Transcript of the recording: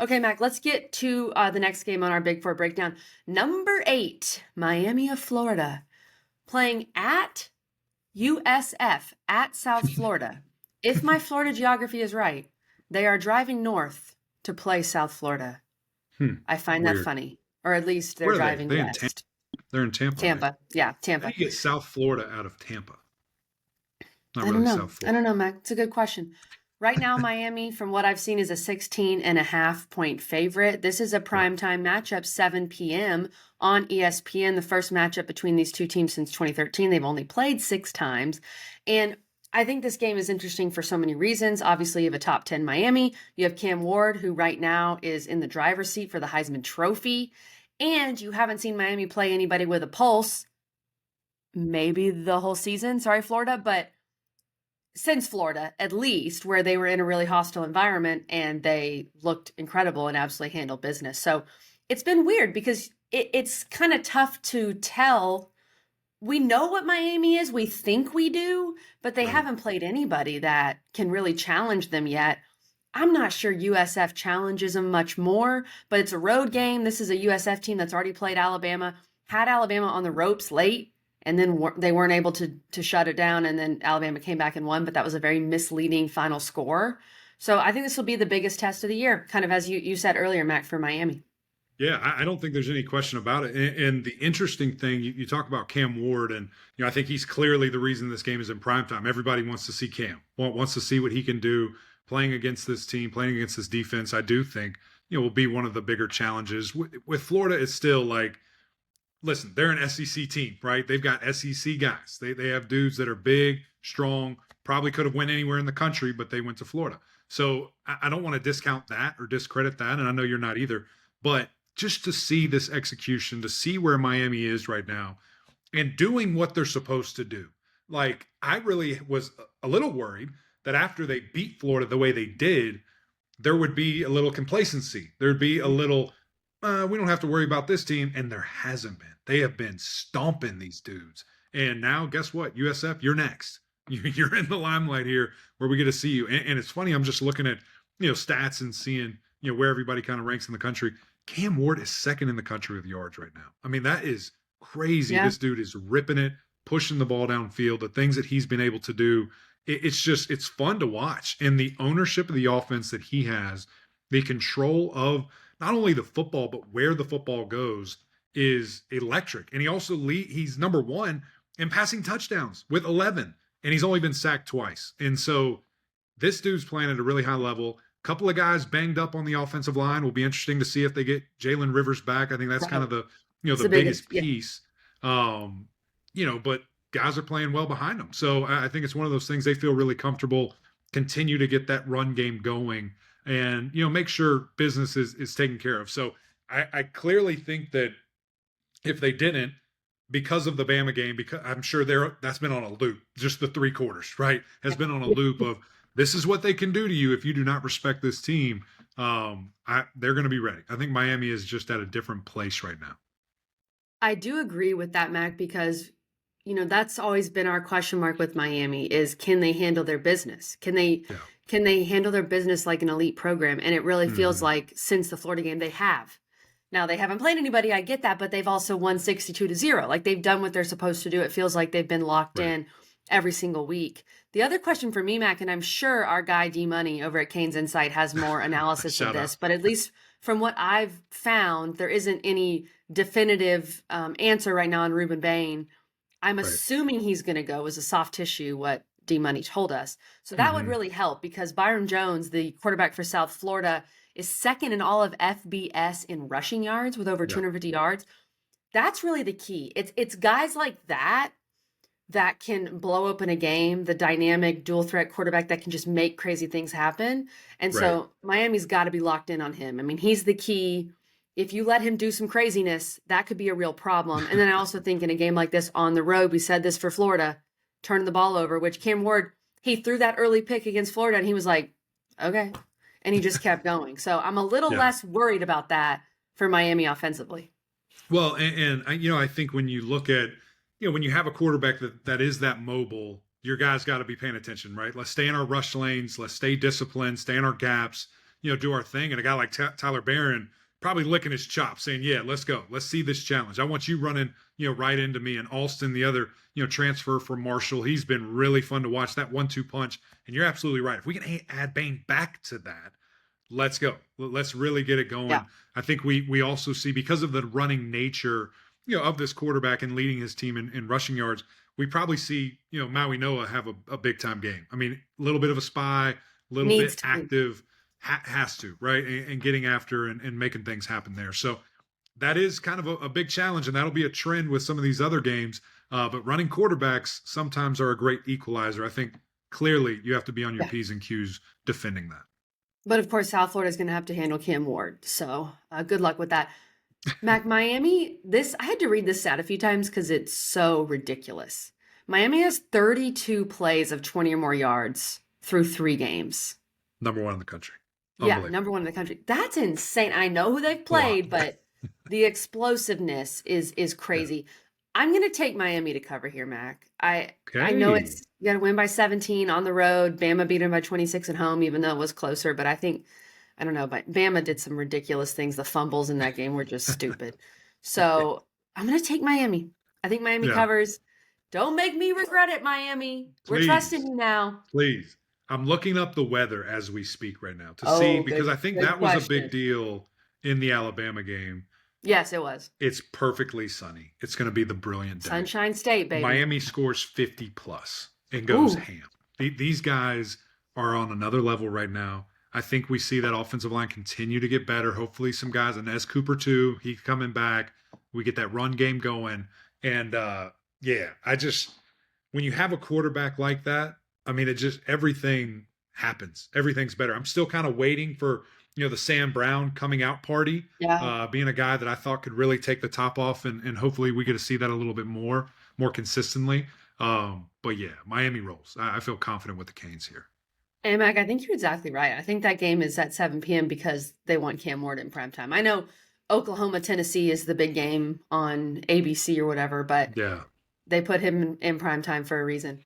Okay, Mac, let's get to the next game on our Big Four breakdown. Number 8, Miami of Florida, playing at USF at South Florida. If my Florida geography is right, they are driving north to play South Florida. I find that Weird. funny. Or at least they're Where are they? driving They in Tampa? west. They're in Tampa, right? Tampa. Yeah, How do Tampa. you get South Florida out of Tampa? Not I don't really know. South I Florida. don't know, Mac. It's a good question. Right now, Miami, from what I've seen, is a 16.5-point favorite. This is a Right. primetime matchup, 7 p.m. on ESPN, the first matchup between these two teams since 2013. They've only played 6 times. And I think this game is interesting for so many reasons. Obviously, you have a top 10 Miami. You have Cam Ward, who right now is in the driver's seat for the Heisman Trophy. And you haven't seen Miami play anybody with a pulse, maybe the whole season. Sorry, Florida, but since Florida, at least, where they were in a really hostile environment and they looked incredible and absolutely handled business. So it's been weird because it's kind of tough to tell. We know what Miami is, we think we do, but they Right. haven't played anybody that can really challenge them yet. I'm not sure USF challenges them much more, but it's a road game. This is a USF team that's already played Alabama, had Alabama on the ropes late, and then they weren't able to shut it down, and then Alabama came back and won, but that was a very misleading final score. So I think this will be the biggest test of the year, kind of as you said earlier, Mac, for Miami. Yeah, I don't think there's any question about it. And the interesting thing, you talk about Cam Ward, and I think he's clearly the reason this game is in primetime. Everybody wants to see Cam, wants to see what he can do playing against this team, playing against this defense. I do think will be one of the bigger challenges. With Florida, it's still like, listen, they're an SEC team, right? They've got SEC guys. They have dudes that are big, strong, probably could have went anywhere in the country, but they went to Florida. So I don't want to discount that or discredit that, and I know you're not either. But just to see this execution, to see where Miami is right now and doing what they're supposed to do. Like, I really was a little worried that after they beat Florida the way they did, there would be a little complacency. There'd be a little, we don't have to worry about this team. And there hasn't been. They have been stomping these dudes. And now, guess what? USF, you're next. You're in the limelight here where we get to see you. And it's funny, I'm just looking at, stats and seeing, where everybody kind of ranks in the country. Cam Ward is second in the country with yards right now. I mean, that is crazy. Yeah. This dude is ripping it, pushing the ball downfield, the things that he's been able to do. It's fun to watch. And the ownership of the offense that he has, the control of not only the football, but where the football goes is electric. And he's number 1 in passing touchdowns with 11, and he's only been sacked twice. And so this dude's playing at a really high level. Couple of guys banged up on the offensive line. Will be interesting to see if they get Jalen Rivers back. I think that's kind of the the biggest piece. But guys are playing well behind them. So I think it's one of those things they feel really comfortable, continue to get that run game going and, make sure business is taken care of. So I clearly think that if they didn't, because of the Bama game, because I'm sure that's been on a loop, just the 3 quarters, right? Has been on a loop of, this is what they can do to you if you do not respect this team. They're going to be ready. I think Miami is just at a different place right now. I do agree with that, Mac, because that's always been our question mark with Miami is, can they handle their business? Can they handle their business like an elite program? And it really feels like since the Florida game, they have. Now, they haven't played anybody, I get that, but they've also won 62-0. Like, they've done what they're supposed to do. It feels like they've been locked in every single week. The other question for me, Mac, and I'm sure our guy D-Money over at Kane's Insight has more analysis of this, but at least from what I've found, there isn't any definitive answer right now on Ruben Bain. I'm assuming he's going to go as a soft tissue, what D-Money told us. So that would really help because Byron Jones, the quarterback for South Florida, is second in all of FBS in rushing yards with over 250 yards. That's really the key. It's guys like that can blow open a game, the dynamic dual threat quarterback that can just make crazy things happen. And so Miami's got to be locked in on him. I mean, he's the key. If you let him do some craziness, that could be a real problem. And then I also think in a game like this on the road, we said this for Florida, turn the ball over, which Cam Ward, he threw that early pick against Florida and he was like, okay. And he just kept going. So I'm a little less worried about that for Miami offensively. Well, and I think when you look at, when you have a quarterback that is that mobile, your guys got to be paying attention, right? Let's stay in our rush lanes. Let's stay disciplined, stay in our gaps. do our thing. And a guy like Tyler Barron probably licking his chops saying, yeah, let's go. Let's see this challenge. I want you running, right into me. And Alston, the other, transfer from Marshall, he's been really fun to watch, that 1-2 punch. And you're absolutely right. If we can add Bain back to that, let's go. Let's really get it going. Yeah. I think we also see, because of the running nature, of this quarterback and leading his team in rushing yards, we probably see, Maui Noah have a big time game. I mean, a little bit of a spy, a little Needs bit to. active, has to, right? And getting after and making things happen there. So that is kind of a big challenge, and that'll be a trend with some of these other games. But running quarterbacks sometimes are a great equalizer. I think clearly you have to be on your P's and Q's defending that. But of course, South Florida is going to have to handle Cam Ward. So good luck with that. Mac, Miami, I had to read this stat a few times because it's so ridiculous. Miami has 32 plays of 20 or more yards through 3 games. Number 1 in the country. Yeah, number 1 in the country. That's insane. I know who they've played, but the explosiveness is crazy. I'm going to take Miami to cover here, Mac. I know you got to win by 17 on the road. Bama beat them by 26 at home, even though it was closer. But I don't know, but Bama did some ridiculous things. The fumbles in that game were just stupid. So I'm going to take Miami. I think Miami covers. Don't make me regret it, Miami. We're trusting you now. Please. I'm looking up the weather as we speak right now to see, because I think that was a big deal in the Alabama game. Yes, it was. It's perfectly sunny. It's going to be the brilliant day. Sunshine State, baby. Miami scores 50 plus and goes ham. These guys are on another level right now. I think we see that offensive line continue to get better. Hopefully some guys, Inez Cooper too, he's coming back. We get that run game going. And when you have a quarterback like that, I mean, everything happens. Everything's better. I'm still kind of waiting for, the Sam Brown coming out party, being a guy that I thought could really take the top off, and hopefully we get to see that a little bit more consistently. But yeah, Miami rolls. I feel confident with the Canes here. And Mac, I think you're exactly right. I think that game is at 7 p.m. because they want Cam Ward in primetime. I know Oklahoma, Tennessee is the big game on ABC or whatever, but they put him in primetime for a reason.